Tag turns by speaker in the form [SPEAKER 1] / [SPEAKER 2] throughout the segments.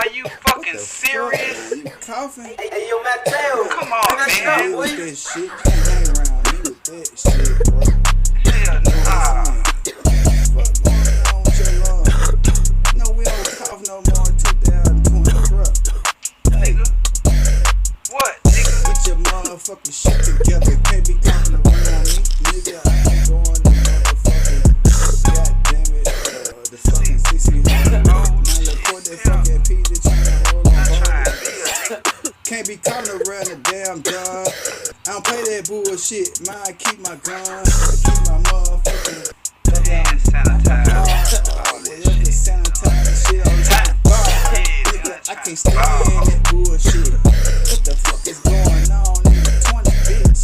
[SPEAKER 1] Are you fucking serious?
[SPEAKER 2] You coughing?
[SPEAKER 3] Hey, yo, Mateo.
[SPEAKER 1] Come on, man.
[SPEAKER 2] With that shit. You can't hang around me with that shit, bro.
[SPEAKER 1] Hell nah.
[SPEAKER 2] Fuck going on with your love? No, we don't cough no more in 2020, bro.
[SPEAKER 1] Nigga. What, nigga?
[SPEAKER 2] Get your motherfucking shit together. Can't be coughing around me. Nigga, I ain't going to motherfucking, goddamn it, the fucking 60 now record that fucking P that you roll on. Can't be coming around the damn gun. I don't play that bullshit. Mine keep my gun. Keep my motherfucking
[SPEAKER 1] Hand sanitizer.
[SPEAKER 2] Sanitize shit all the time. Nigga, I can't stand that bullshit. What the fuck is going on in the 20, bitch?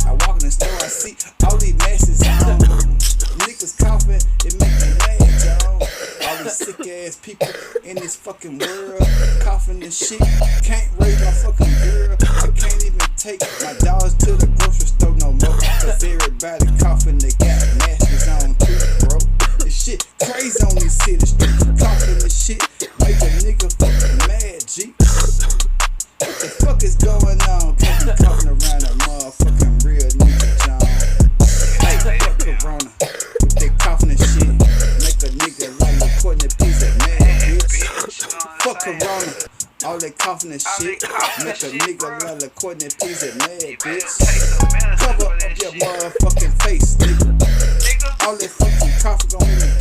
[SPEAKER 2] I walk in the store, I see all these masses on. Niggas coughing, it make me mad, y'all. All these sick ass people in this fucking world coughing and shit. Can't raise my fucking girl. I can't even take my dogs to the grocery store no more. Cause everybody coughing, they got masks on too, bro. This shit crazy on these city streets. Coughing and shit make a nigga fucking mad, G. What the fuck is going on? Can't be coughing around a motherfucking real nigga, John. Hey, fuck Corona. With that coughing and shit, make a nigga like a Courtney piece of mad, bitch. Fuck Corona. All that coughing and shit, make a nigga like a Courtney piece of mad, bitch. Cover up your motherfucking face, nigga. All that fucking coughing gon' make me